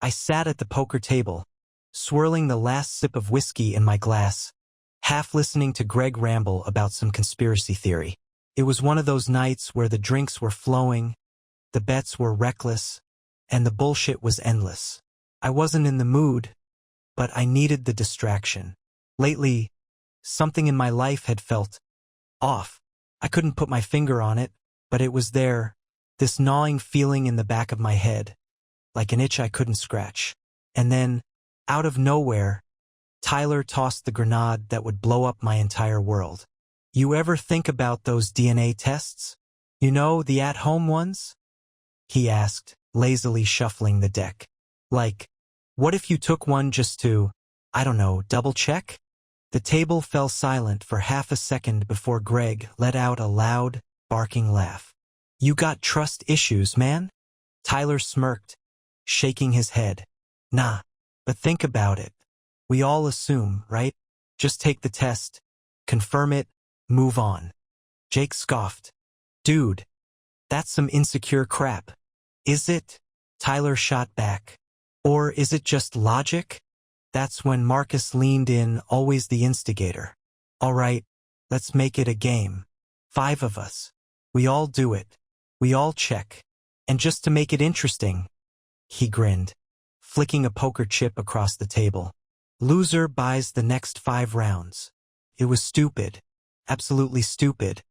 I sat at the poker table, swirling the last sip of whiskey in my glass, half listening to Greg ramble about some conspiracy theory. It was one of those nights where the drinks were flowing, the bets were reckless, and the bullshit was endless. I wasn't in the mood, but I needed the distraction. Lately, something in my life had felt off. I couldn't put my finger on it, but it was there, this gnawing feeling in the back of my head, like an itch I couldn't scratch. And then, out of nowhere, Tyler tossed the grenade that would blow up my entire world. You ever think about those DNA tests? You know, the at-home ones? He asked, lazily shuffling the deck. Like, what if you took one just to, I don't know, double-check? The table fell silent for half a second before Greg let out a loud, barking laugh. You got trust issues, man? Tyler smirked, shaking his head. Nah, but think about it. We all assume, right? Just take the test, confirm it, move on. Jake scoffed. Dude, that's some insecure crap. Is it? Tyler shot back. Or is it just logic? That's when Marcus leaned in, always the instigator. All right, let's make it a game. 5 of us. We all do it. We all check. And just to make it interesting, he grinned, flicking a poker chip across the table. Loser buys the next 5 rounds. It was stupid. Absolutely stupid.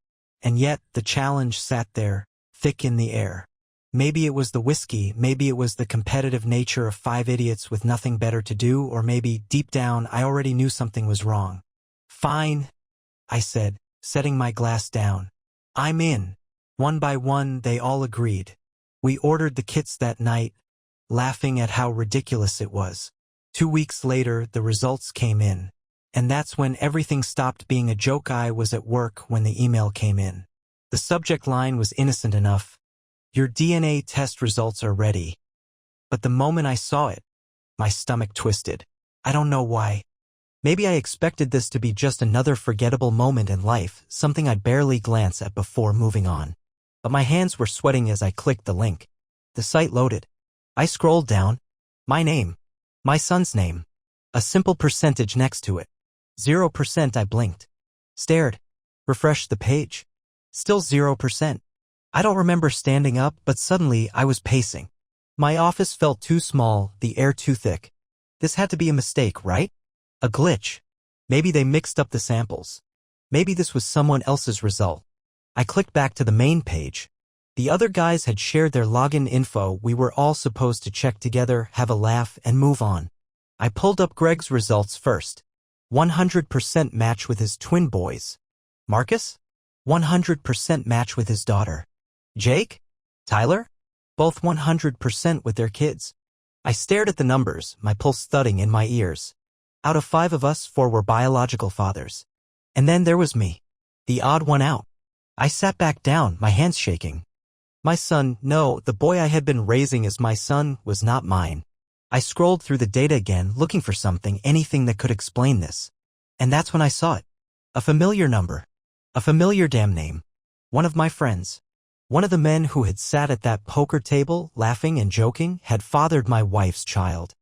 And yet the challenge sat there, thick in the air. Maybe it was the whiskey, maybe it was the competitive nature of 5 idiots with nothing better to do, or maybe, deep down, I already knew something was wrong. Fine, I said, setting my glass down. I'm in. One by one, they all agreed. We ordered the kits that night, laughing at how ridiculous it was. 2 weeks later, the results came in. And that's when everything stopped being a joke. I was at work when the email came in. The subject line was innocent enough. Your DNA test results are ready. But the moment I saw it, my stomach twisted. I don't know why. Maybe I expected this to be just another forgettable moment in life, something I'd barely glance at before moving on. But my hands were sweating as I clicked the link. The site loaded. I scrolled down. My name. My son's name. A simple percentage next to it. 0%. I blinked. Stared. Refreshed the page. Still 0%. I don't remember standing up, but suddenly I was pacing. My office felt too small, the air too thick. This had to be a mistake, right? A glitch. Maybe they mixed up the samples. Maybe this was someone else's result. I clicked back to the main page. The other guys had shared their login info. We were all supposed to check together, have a laugh, and move on. I pulled up Greg's results first. 100% match with his twin boys. Marcus? 100% match with his daughter. Jake? Tyler? Both 100% with their kids. I stared at the numbers, my pulse thudding in my ears. Out of 5 of us, 4 were biological fathers. And then there was me, the odd one out. I sat back down, my hands shaking. My son, no, the boy I had been raising as my son, was not mine. I scrolled through the data again, looking for something, anything that could explain this. And that's when I saw it. A familiar number. A familiar damn name. One of my friends. One of the men who had sat at that poker table, laughing and joking, had fathered my wife's child.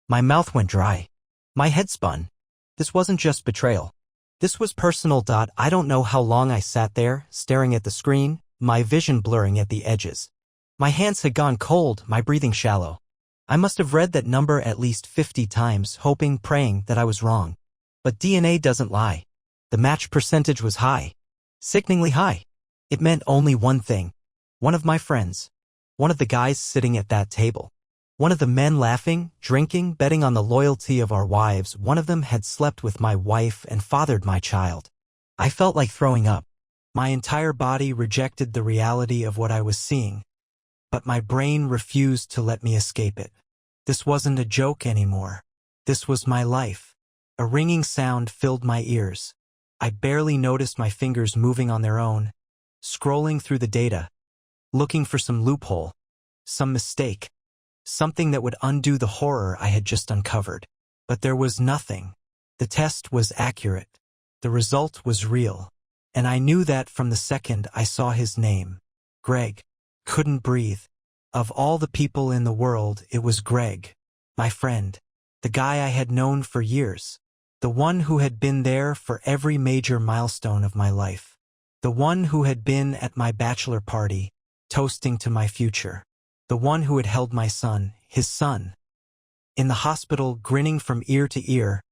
My mouth went dry. My head spun. This wasn't just betrayal. This was personal. I don't know how long I sat there, staring at the screen, my vision blurring at the edges. My hands had gone cold, my breathing shallow. I must have read that number at least 50 times, hoping, praying that I was wrong. But DNA doesn't lie. The match percentage was high. Sickeningly high. It meant only one thing. One of my friends. One of the guys sitting at that table. One of the men laughing, drinking, betting on the loyalty of our wives. One of them had slept with my wife and fathered my child. I felt like throwing up. My entire body rejected the reality of what I was seeing. But my brain refused to let me escape it. This wasn't a joke anymore. This was my life. A ringing sound filled my ears. I barely noticed my fingers moving on their own, scrolling through the data, looking for some loophole, some mistake, something that would undo the horror I had just uncovered. But there was nothing. The test was accurate. The result was real. And I knew that from the second I saw his name. Greg. Couldn't breathe. Of all the people in the world, it was Greg. My friend. The guy I had known for years. The one who had been there for every major milestone of my life. The one who had been at my bachelor party, toasting to my future. The one who had held my son, his son, in the hospital, grinning from ear to ear,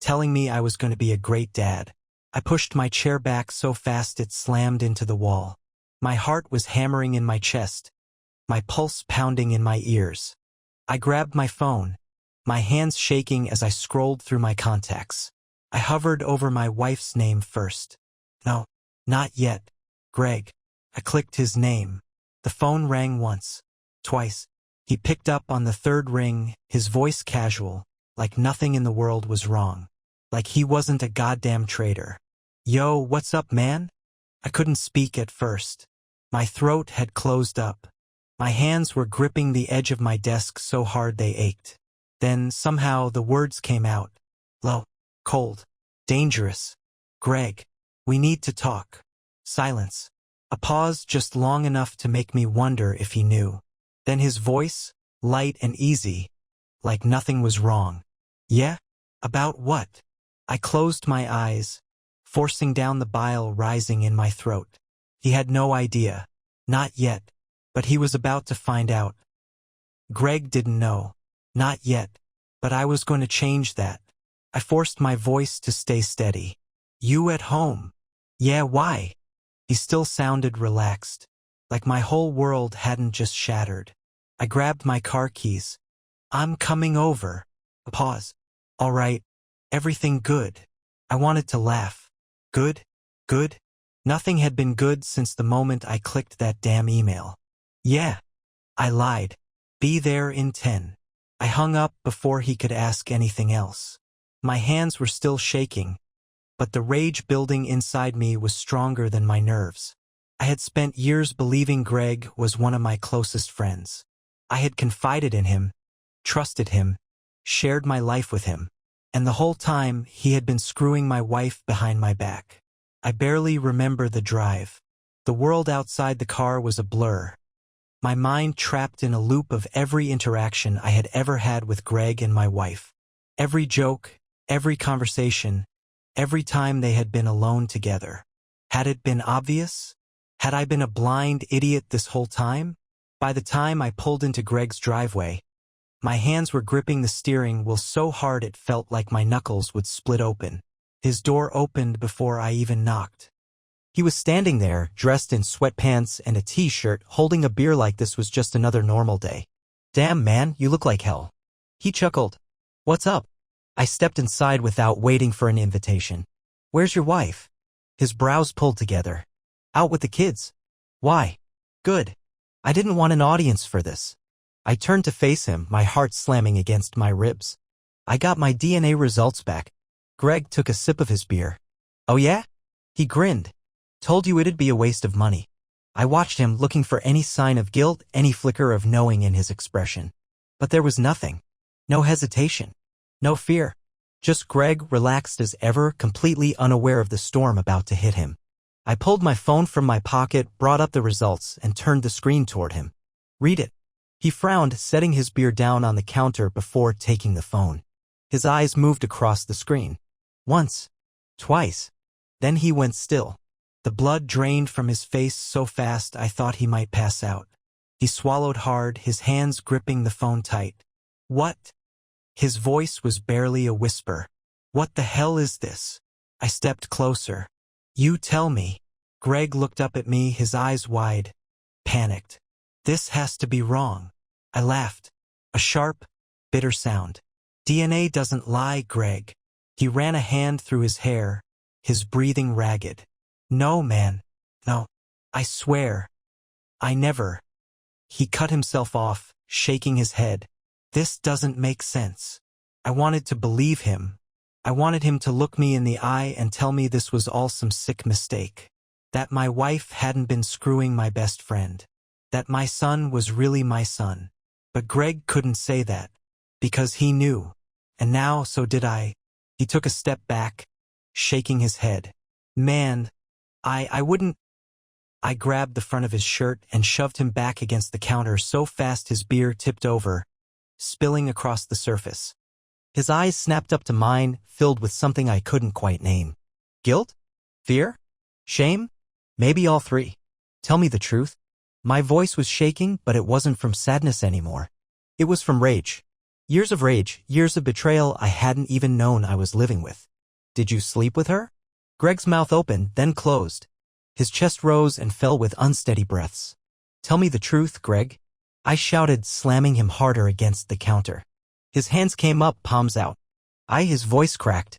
telling me I was going to be a great dad. I pushed my chair back so fast it slammed into the wall. My heart was hammering in my chest, my pulse pounding in my ears. I grabbed my phone, my hands shaking as I scrolled through my contacts. I hovered over my wife's name first. No, not yet. Greg. I clicked his name. The phone rang once, twice. He picked up on the third ring, his voice casual, like nothing in the world was wrong. Like he wasn't a goddamn traitor. Yo, what's up, man? I couldn't speak at first. My throat had closed up. My hands were gripping the edge of my desk so hard they ached. Then, somehow, the words came out. Low, cold, dangerous. Greg, we need to talk. Silence. A pause just long enough to make me wonder if he knew. Then his voice, light and easy, like nothing was wrong. Yeah? About what? I closed my eyes, forcing down the bile rising in my throat. He had no idea. Not yet. But he was about to find out. Greg didn't know. Not yet. But I was going to change that. I forced my voice to stay steady. You at home? Yeah, why? He still sounded relaxed, like my whole world hadn't just shattered. I grabbed my car keys. I'm coming over. A pause. All right. Everything good. I wanted to laugh. Good? Good? Nothing had been good since the moment I clicked that damn email. Yeah. I lied. Be there in 10. I hung up before he could ask anything else. My hands were still shaking, but the rage building inside me was stronger than my nerves. I had spent years believing Greg was one of my closest friends. I had confided in him, trusted him, shared my life with him, and the whole time he had been screwing my wife behind my back. I barely remember the drive. The world outside the car was a blur. My mind trapped in a loop of every interaction I had ever had with Greg and my wife. Every joke, every conversation, every time they had been alone together. Had it been obvious? Had I been a blind idiot this whole time? By the time I pulled into Greg's driveway, my hands were gripping the steering wheel so hard it felt like my knuckles would split open. His door opened before I even knocked. He was standing there, dressed in sweatpants and a t-shirt, holding a beer like this was just another normal day. Damn, man, you look like hell. He chuckled. What's up? I stepped inside without waiting for an invitation. Where's your wife? His brows pulled together. Out with the kids. Why? Good. I didn't want an audience for this. I turned to face him, my heart slamming against my ribs. I got my DNA results back. Greg took a sip of his beer. Oh yeah? He grinned. Told you it'd be a waste of money. I watched him, looking for any sign of guilt, any flicker of knowing in his expression. But there was nothing. No hesitation. No fear. Just Greg, relaxed as ever, completely unaware of the storm about to hit him. I pulled my phone from my pocket, brought up the results, and turned the screen toward him. Read it. He frowned, setting his beer down on the counter before taking the phone. His eyes moved across the screen. Once. Twice. Then he went still. The blood drained from his face so fast I thought he might pass out. He swallowed hard, his hands gripping the phone tight. What? His voice was barely a whisper. What the hell is this? I stepped closer. You tell me. Greg looked up at me, his eyes wide. Panicked. This has to be wrong. I laughed. A sharp, bitter sound. DNA doesn't lie, Greg. He ran a hand through his hair, his breathing ragged. No, man. No. I swear. I never. He cut himself off, shaking his head. This doesn't make sense. I wanted to believe him. I wanted him to look me in the eye and tell me this was all some sick mistake. That my wife hadn't been screwing my best friend. That my son was really my son. But Greg couldn't say that. Because he knew. And now so did I. He took a step back, shaking his head. Man, I wouldn't. I grabbed the front of his shirt and shoved him back against the counter so fast his beer tipped over. spilling across the surface. His eyes snapped up to mine, filled with something I couldn't quite name. Guilt? Fear? Shame? Maybe all three. Tell me the truth. My voice was shaking, but it wasn't from sadness anymore. It was from rage. Years of rage, years of betrayal I hadn't even known I was living with. Did you sleep with her? Greg's mouth opened, then closed. His chest rose and fell with unsteady breaths. Tell me the truth, Greg. I shouted, slamming him harder against the counter. His hands came up, palms out. His voice cracked.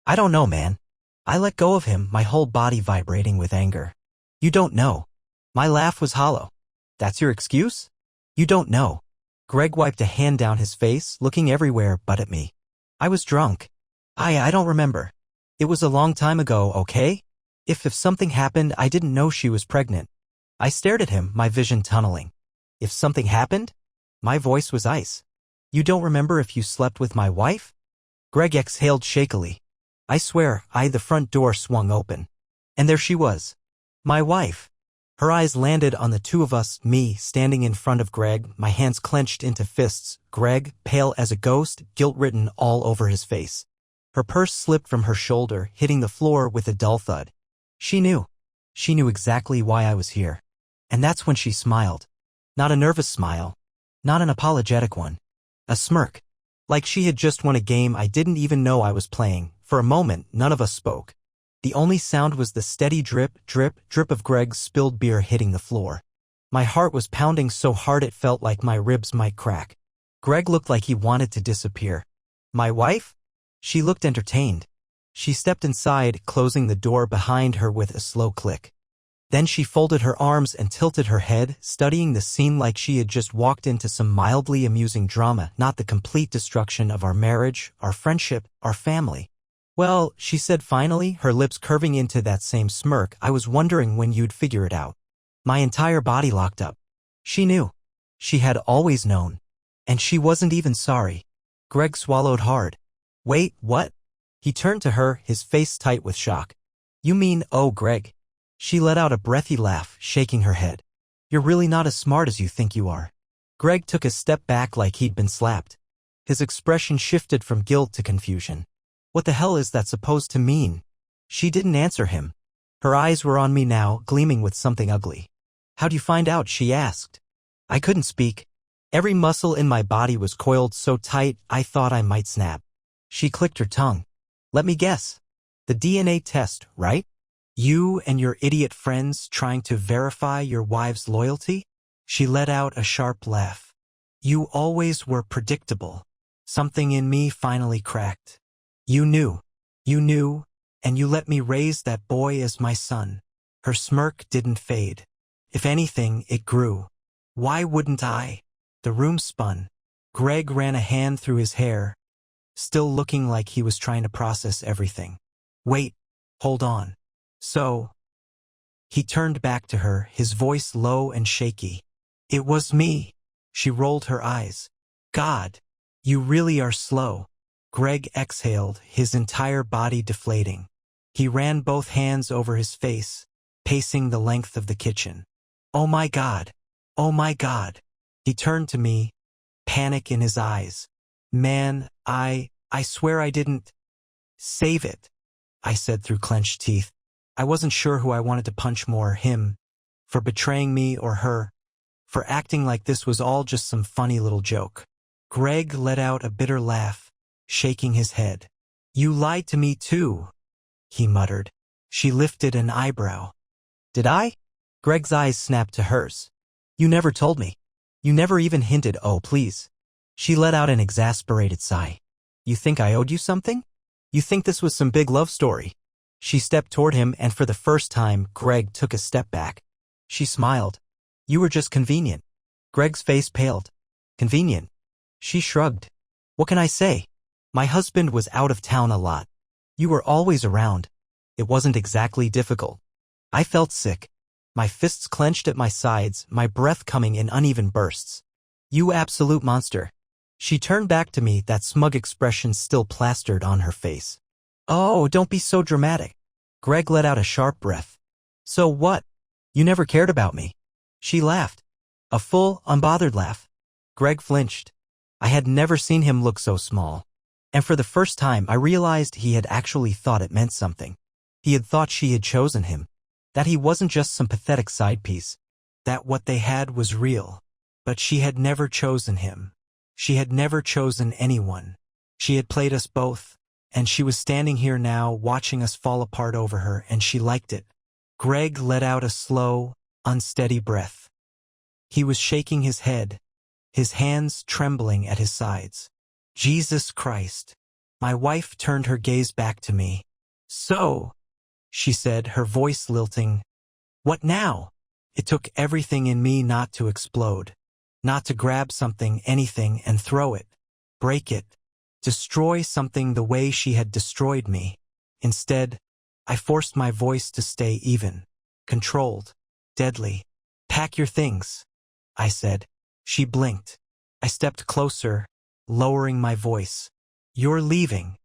I don't know, man. I let go of him, my whole body vibrating with anger. You don't know. My laugh was hollow. That's your excuse? You don't know. Greg wiped a hand down his face, looking everywhere but at me. I was drunk. I don't remember. It was a long time ago, okay? If something happened, I didn't know she was pregnant. I stared at him, my vision tunneling. If something happened? My voice was ice. You don't remember if you slept with my wife? Greg exhaled shakily. I swear, the front door swung open. And there she was. My wife. Her eyes landed on the two of us, me standing in front of Greg, my hands clenched into fists, Greg, pale as a ghost, guilt written all over his face. Her purse slipped from her shoulder, hitting the floor with a dull thud. She knew. She knew exactly why I was here. And that's when she smiled. Not a nervous smile. Not an apologetic one. A smirk. Like she had just won a game I didn't even know I was playing. For a moment, none of us spoke. The only sound was the steady drip, drip, drip of Greg's spilled beer hitting the floor. My heart was pounding so hard it felt like my ribs might crack. Greg looked like he wanted to disappear. My wife? She looked entertained. She stepped inside, closing the door behind her with a slow click. Then she folded her arms and tilted her head, studying the scene like she had just walked into some mildly amusing drama, not the complete destruction of our marriage, our friendship, our family. Well, she said finally, her lips curving into that same smirk. I was wondering when you'd figure it out. My entire body locked up. She knew. She had always known. And she wasn't even sorry. Greg swallowed hard. Wait, what? He turned to her, his face tight with shock. You mean, oh, Greg. She let out a breathy laugh, shaking her head. You're really not as smart as you think you are. Greg took a step back like he'd been slapped. His expression shifted from guilt to confusion. What the hell is that supposed to mean? She didn't answer him. Her eyes were on me now, gleaming with something ugly. How'd you find out? She asked. I couldn't speak. Every muscle in my body was coiled so tight I thought I might snap. She clicked her tongue. Let me guess. The DNA test, right? You and your idiot friends trying to verify your wife's loyalty? She let out a sharp laugh. You always were predictable. Something in me finally cracked. You knew, and you let me raise that boy as my son. Her smirk didn't fade. If anything, it grew. Why wouldn't I? The room spun. Greg ran a hand through his hair, still looking like he was trying to process everything. Wait, hold on. So, he turned back to her, his voice low and shaky. It was me. She rolled her eyes. God, you really are slow. Greg exhaled, his entire body deflating. He ran both hands over his face, pacing the length of the kitchen. Oh my God. Oh my God. He turned to me, panic in his eyes. Man, I swear I didn't. Save it, I said through clenched teeth. I wasn't sure who I wanted to punch more, him, for betraying me, or her, for acting like this was all just some funny little joke. Greg let out a bitter laugh, shaking his head. You lied to me too, he muttered. She lifted an eyebrow. Did I? Greg's eyes snapped to hers. You never told me. You never even hinted, oh please. She let out an exasperated sigh. You think I owed you something? You think this was some big love story? She stepped toward him, and for the first time, Greg took a step back. She smiled. You were just convenient. Greg's face paled. Convenient? She shrugged. What can I say? My husband was out of town a lot. You were always around. It wasn't exactly difficult. I felt sick. My fists clenched at my sides, my breath coming in uneven bursts. You absolute monster. She turned back to me, that smug expression still plastered on her face. Oh, don't be so dramatic. Greg let out a sharp breath. So what? You never cared about me. She laughed. A full, unbothered laugh. Greg flinched. I had never seen him look so small. And for the first time, I realized he had actually thought it meant something. He had thought she had chosen him. That he wasn't just some pathetic side piece. That what they had was real. But she had never chosen him. She had never chosen anyone. She had played us both, and she was standing here now watching us fall apart over her, and she liked it. Greg let out a slow, unsteady breath. He was shaking his head, his hands trembling at his sides. Jesus Christ. My wife turned her gaze back to me. So, she said, her voice lilting. What now? It took everything in me not to explode. Not to grab something, anything, and throw it. Break it. Destroy something the way she had destroyed me. Instead, I forced my voice to stay even. Controlled. Deadly. Pack your things, I said. She blinked. I stepped closer, lowering my voice. You're leaving.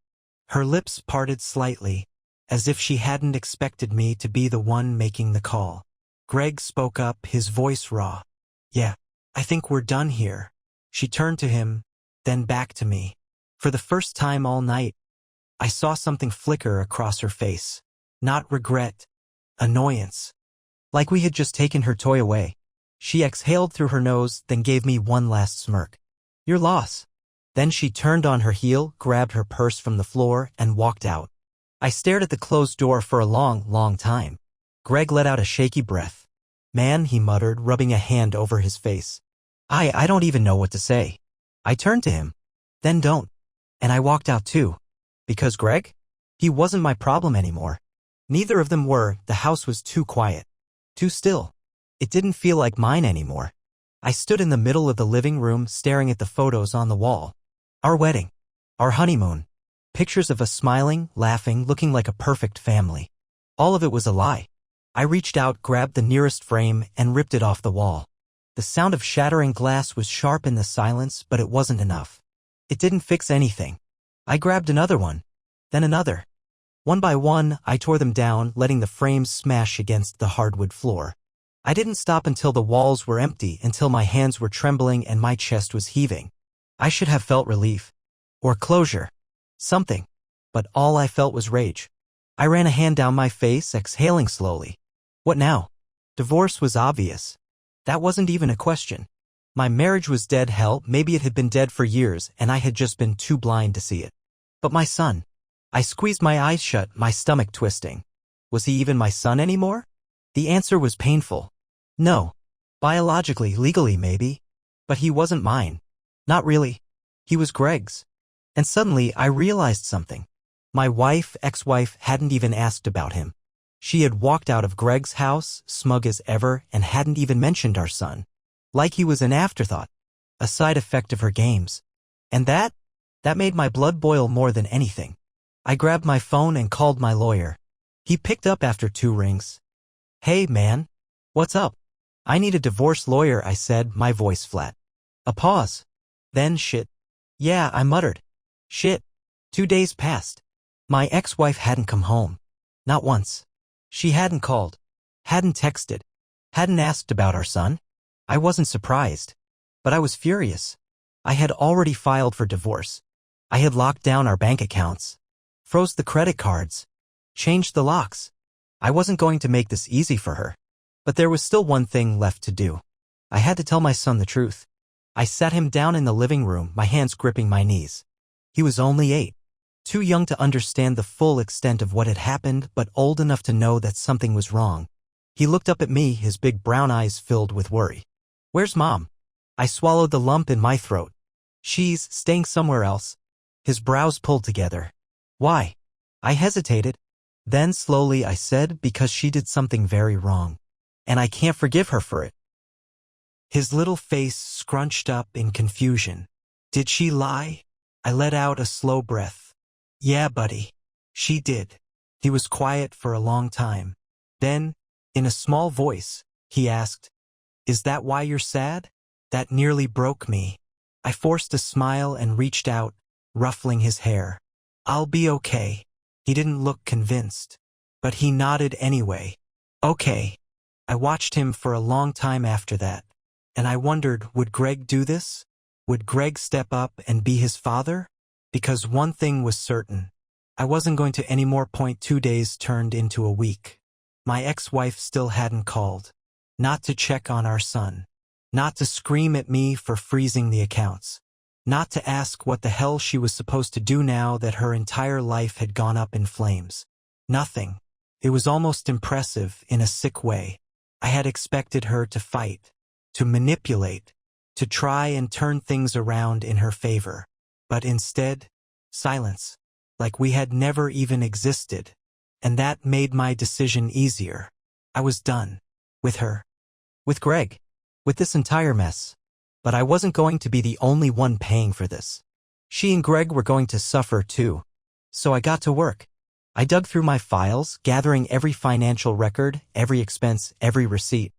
Her lips parted slightly, as if she hadn't expected me to be the one making the call. Greg spoke up, his voice raw. Yeah, I think we're done here. She turned to him, then back to me. For the first time all night, I saw something flicker across her face. Not regret, annoyance. Like we had just taken her toy away. She exhaled through her nose, then gave me one last smirk. Your loss. Then she turned on her heel, grabbed her purse from the floor, and walked out. I stared at the closed door for a long, long time. Greg let out a shaky breath. Man, he muttered, rubbing a hand over his face. I don't even know what to say. I turned to him. Then don't. And I walked out too. Because Greg? He wasn't my problem anymore. Neither of them were. The house was too quiet. Too still. It didn't feel like mine anymore. I stood in the middle of the living room, staring at the photos on the wall. Our wedding. Our honeymoon. Pictures of us smiling, laughing, looking like a perfect family. All of it was a lie. I reached out, grabbed the nearest frame, and ripped it off the wall. The sound of shattering glass was sharp in the silence, but it wasn't enough. It didn't fix anything. I grabbed another one. Then another. One by one, I tore them down, letting the frames smash against the hardwood floor. I didn't stop until the walls were empty, until my hands were trembling and my chest was heaving. I should have felt relief. Or closure. Something. But all I felt was rage. I ran a hand down my face, exhaling slowly. What now? Divorce was obvious. That wasn't even a question. My marriage was dead. Hell, maybe it had been dead for years and I had just been too blind to see it. But my son. I squeezed my eyes shut, my stomach twisting. Was he even my son anymore? The answer was painful. No. Biologically, legally maybe. But he wasn't mine. Not really. He was Greg's. And suddenly I realized something. My wife, ex-wife, hadn't even asked about him. She had walked out of Greg's house, smug as ever, and hadn't even mentioned our son. Like he was an afterthought. A side effect of her games. And that made my blood boil more than anything. I grabbed my phone and called my lawyer. He picked up after 2 rings. Hey, man. What's up? I need a divorce lawyer, I said, my voice flat. A pause. Then shit. Yeah, I muttered. Shit. 2 days passed. My ex-wife hadn't come home. Not once. She hadn't called. Hadn't texted. Hadn't asked about our son. I wasn't surprised. But I was furious. I had already filed for divorce. I had locked down our bank accounts. Froze the credit cards. Changed the locks. I wasn't going to make this easy for her. But there was still one thing left to do. I had to tell my son the truth. I sat him down in the living room, my hands gripping my knees. He was only 8. Too young to understand the full extent of what had happened, but old enough to know that something was wrong. He looked up at me, his big brown eyes filled with worry. Where's Mom? I swallowed the lump in my throat. She's staying somewhere else. His brows pulled together. Why? I hesitated. Then slowly I said, because she did something very wrong. And I can't forgive her for it. His little face scrunched up in confusion. Did she lie? I let out a slow breath. Yeah, buddy. She did. He was quiet for a long time. Then, in a small voice, he asked, Is that why you're sad? That nearly broke me. I forced a smile and reached out, ruffling his hair. I'll be okay. He didn't look convinced. But he nodded anyway. Okay. I watched him for a long time after that. And I wondered, would Greg do this? Would Greg step up and be his father? Because one thing was certain. I wasn't going to anymore. 2 days turned into a week. My ex-wife still hadn't called. Not to check on our son. Not to scream at me for freezing the accounts. Not to ask what the hell she was supposed to do now that her entire life had gone up in flames. Nothing. It was almost impressive in a sick way. I had expected her to fight, to manipulate, to try and turn things around in her favor. But instead, silence. Like we had never even existed. And that made my decision easier. I was done. With her. With Greg. With this entire mess. But I wasn't going to be the only one paying for this. She and Greg were going to suffer too. So I got to work. I dug through my files, gathering every financial record, every expense, every receipt.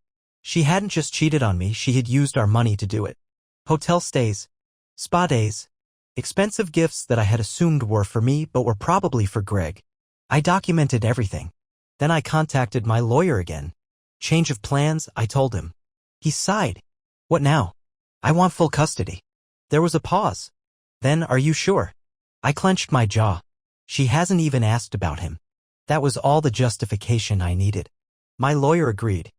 She hadn't just cheated on me, she had used our money to do it. Hotel stays. Spa days. Expensive gifts that I had assumed were for me but were probably for Greg. I documented everything. Then I contacted my lawyer again. Change of plans, I told him. He sighed. What now? I want full custody. There was a pause. Then, are you sure? I clenched my jaw. She hasn't even asked about him. That was all the justification I needed. My lawyer agreed.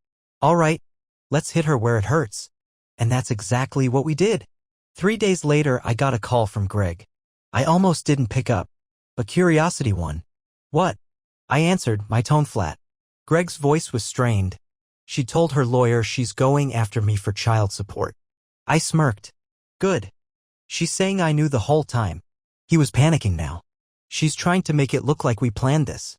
All right, let's hit her where it hurts. And that's exactly what we did. 3 days later, I got a call from Greg. I almost didn't pick up, but curiosity won. What? I answered, my tone flat. Greg's voice was strained. She told her lawyer she's going after me for child support. I smirked. Good. She's saying I knew the whole time. He was panicking now. She's trying to make it look like we planned this.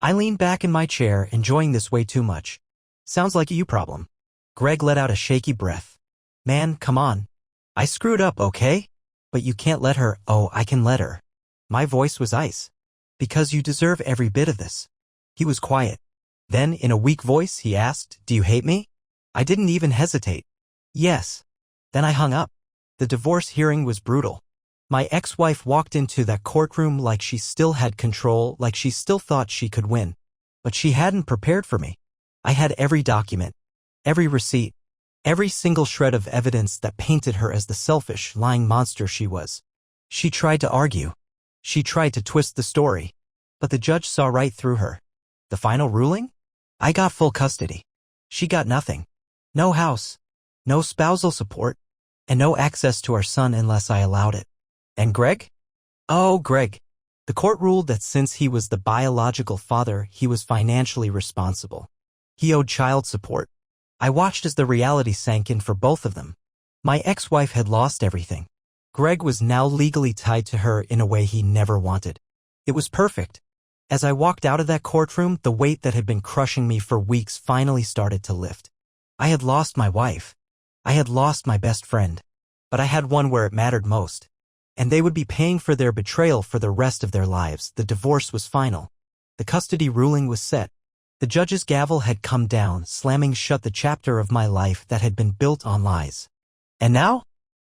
I leaned back in my chair, enjoying this way too much. Sounds like a you problem. Greg let out a shaky breath. Man, come on. I screwed up, okay? But you can't let her. Oh, I can let her. My voice was ice. Because you deserve every bit of this. He was quiet. Then, in a weak voice, he asked, do you hate me? I didn't even hesitate. Yes. Then I hung up. The divorce hearing was brutal. My ex-wife walked into that courtroom like she still had control, like she still thought she could win. But she hadn't prepared for me. I had every document, every receipt, every single shred of evidence that painted her as the selfish, lying monster she was. She tried to argue. She tried to twist the story. But the judge saw right through her. The final ruling? I got full custody. She got nothing. No house. No spousal support. And no access to our son unless I allowed it. And Greg? Oh, Greg. The court ruled that since he was the biological father, he was financially responsible. He owed child support. I watched as the reality sank in for both of them. My ex-wife had lost everything. Greg was now legally tied to her in a way he never wanted. It was perfect. As I walked out of that courtroom, the weight that had been crushing me for weeks finally started to lift. I had lost my wife. I had lost my best friend. But I had one where it mattered most. And they would be paying for their betrayal for the rest of their lives. The divorce was final. The custody ruling was set. The judge's gavel had come down, slamming shut the chapter of my life that had been built on lies. And now?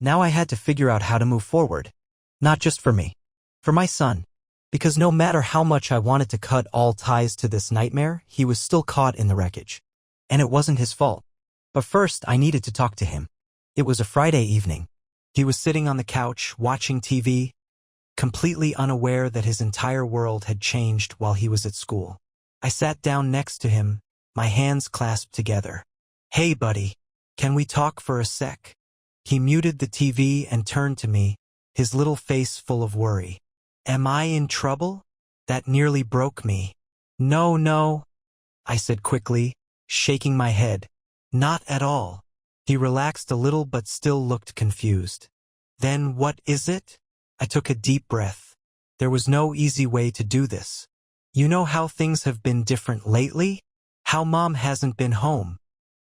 Now I had to figure out how to move forward. Not just for me. For my son. Because no matter how much I wanted to cut all ties to this nightmare, he was still caught in the wreckage. And it wasn't his fault. But first, I needed to talk to him. It was a Friday evening. He was sitting on the couch, watching TV, completely unaware that his entire world had changed while he was at school. I sat down next to him, my hands clasped together. Hey, buddy, can we talk for a sec? He muted the TV and turned to me, his little face full of worry. Am I in trouble? That nearly broke me. No, I said quickly, shaking my head. Not at all. He relaxed a little but still looked confused. Then what is it? I took a deep breath. There was no easy way to do this. You know how things have been different lately? How Mom hasn't been home?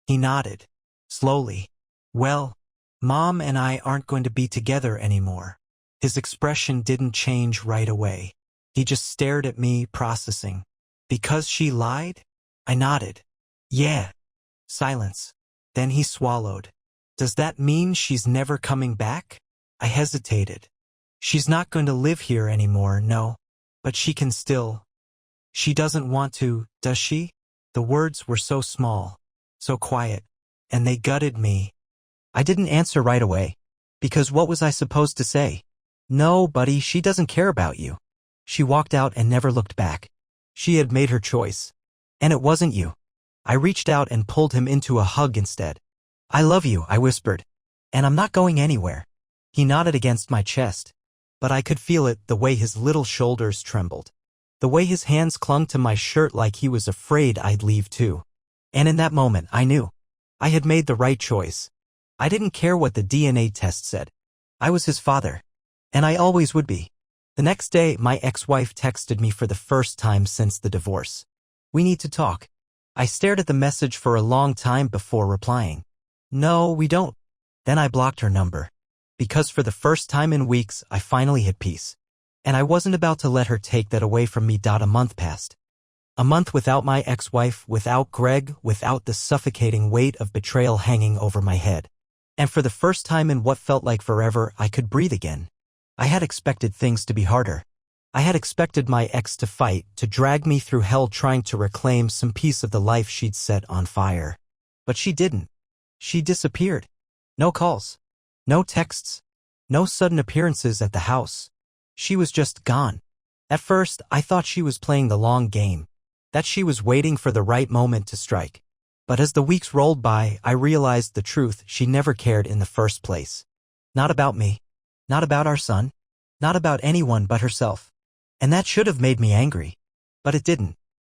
He nodded. Slowly. Well, Mom and I aren't going to be together anymore. His expression didn't change right away. He just stared at me, processing. Because she lied? I nodded. Yeah. Silence. Then he swallowed. Does that mean she's never coming back? I hesitated. She's not going to live here anymore, no. But she can still. She doesn't want to, does she? The words were so small, so quiet, and they gutted me. I didn't answer right away. Because what was I supposed to say? No, buddy, she doesn't care about you. She walked out and never looked back. She had made her choice. And it wasn't you. I reached out and pulled him into a hug instead. I love you, I whispered. And I'm not going anywhere. He nodded against my chest. But I could feel it, the way his little shoulders trembled. The way his hands clung to my shirt like he was afraid I'd leave too. And in that moment, I knew. I had made the right choice. I didn't care what the DNA test said. I was his father. And I always would be. The next day, my ex-wife texted me for the first time since the divorce. We need to talk. I stared at the message for a long time before replying. No, we don't. Then I blocked her number. Because for the first time in weeks, I finally had peace. And I wasn't about to let her take that away from me. A month passed. A month without my ex-wife, without Greg, without the suffocating weight of betrayal hanging over my head. And for the first time in what felt like forever, I could breathe again. I had expected things to be harder. I had expected my ex to fight, to drag me through hell trying to reclaim some piece of the life she'd set on fire. But she didn't. She disappeared. No calls. No texts. No sudden appearances at the house. She was just gone. At first, I thought she was playing the long game. That she was waiting for the right moment to strike. But as the weeks rolled by, I realized the truth: she never cared in the first place. Not about me. Not about our son. Not about anyone but herself. And that should have made me angry. But it didn't.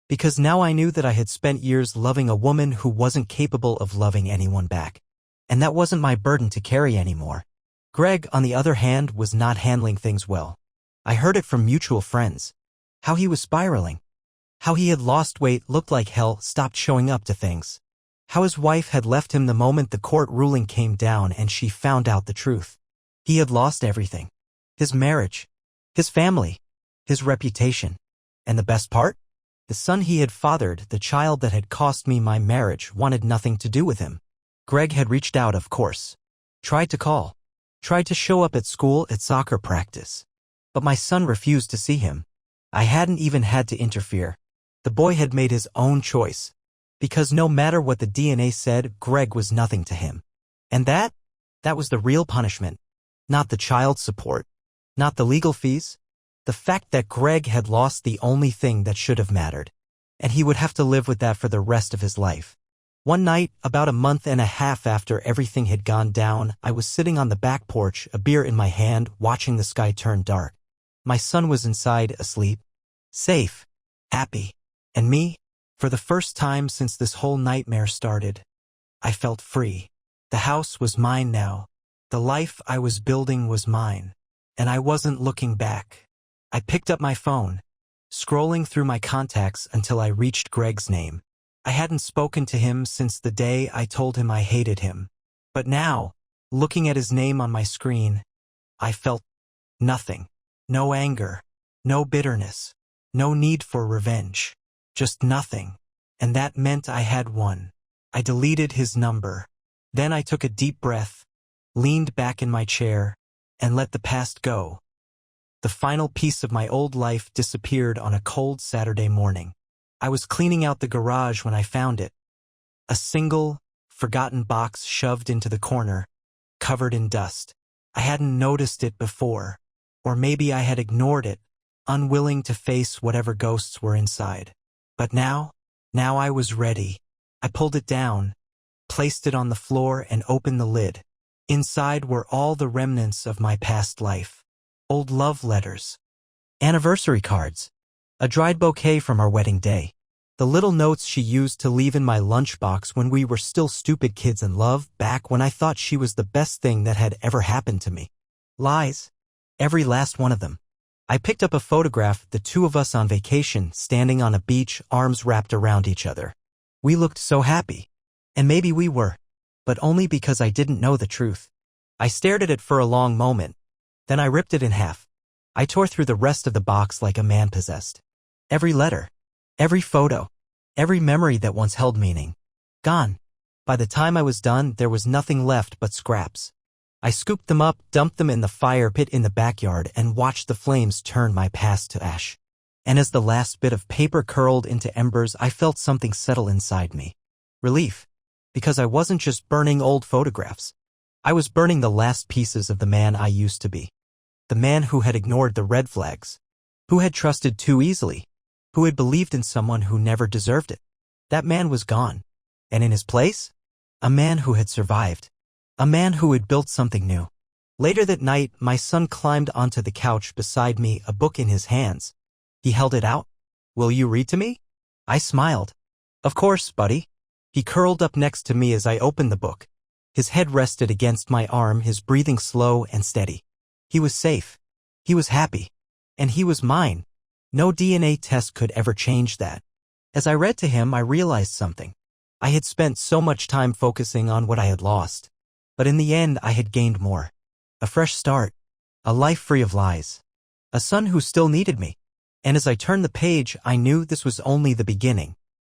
Because now I knew that I had spent years loving a woman who wasn't capable of loving anyone back. And that wasn't my burden to carry anymore. Greg, on the other hand, was not handling things well. I heard it from mutual friends. How he was spiraling. How he had lost weight, looked like hell, stopped showing up to things. How his wife had left him the moment the court ruling came down and she found out the truth. He had lost everything. His marriage. His family. His reputation. And the best part? The son he had fathered, the child that had cost me my marriage, wanted nothing to do with him. Greg had reached out, of course. Tried to call. Tried to show up at school, at soccer practice. But my son refused to see him. I hadn't even had to interfere. The boy had made his own choice. Because no matter what the DNA said, Greg was nothing to him. And that was the real punishment. Not the child support. Not the legal fees. The fact that Greg had lost the only thing that should have mattered. And he would have to live with that for the rest of his life. One night, about a month and a half after everything had gone down, I was sitting on the back porch, a beer in my hand, watching the sky turn dark. My son was inside, asleep. Safe. Happy. And me? For the first time since this whole nightmare started, I felt free. The house was mine now. The life I was building was mine. And I wasn't looking back. I picked up my phone, scrolling through my contacts until I reached Greg's name. I hadn't spoken to him since the day I told him I hated him. But now, looking at his name on my screen, I felt nothing. No anger. No bitterness. No need for revenge. Just nothing. And that meant I had won. I deleted his number. Then I took a deep breath, leaned back in my chair, and let the past go. The final piece of my old life disappeared on a cold Saturday morning. I was cleaning out the garage when I found it. A single, forgotten box shoved into the corner, covered in dust. I hadn't noticed it before. Or maybe I had ignored it, unwilling to face whatever ghosts were inside. But now I was ready. I pulled it down, placed it on the floor, and opened the lid. Inside were all the remnants of my past life. Old love letters. Anniversary cards. A dried bouquet from our wedding day. The little notes she used to leave in my lunchbox when we were still stupid kids in love, back when I thought she was the best thing that had ever happened to me. Lies. Every last one of them. I picked up a photograph, the two of us on vacation, standing on a beach, arms wrapped around each other. We looked so happy. And maybe we were. But only because I didn't know the truth. I stared at it for a long moment. Then I ripped it in half. I tore through the rest of the box like a man possessed. Every letter. Every photo. Every memory that once held meaning. Gone. By the time I was done, there was nothing left but scraps. I scooped them up, dumped them in the fire pit in the backyard, and watched the flames turn my past to ash. And as the last bit of paper curled into embers, I felt something settle inside me. Relief. Because I wasn't just burning old photographs. I was burning the last pieces of the man I used to be. The man who had ignored the red flags, who had trusted too easily, who had believed in someone who never deserved it. That man was gone. And in his place, a man who had survived. A man who had built something new. Later that night, my son climbed onto the couch beside me, a book in his hands. He held it out. "Will you read to me?" I smiled. "Of course, buddy." He curled up next to me as I opened the book. His head rested against my arm, his breathing slow and steady. He was safe. He was happy. And he was mine. No DNA test could ever change that. As I read to him, I realized something. I had spent so much time focusing on what I had lost. But in the end, I had gained more. A fresh start. A life free of lies. A son who still needed me. And as I turned the page, I knew this was only the beginning.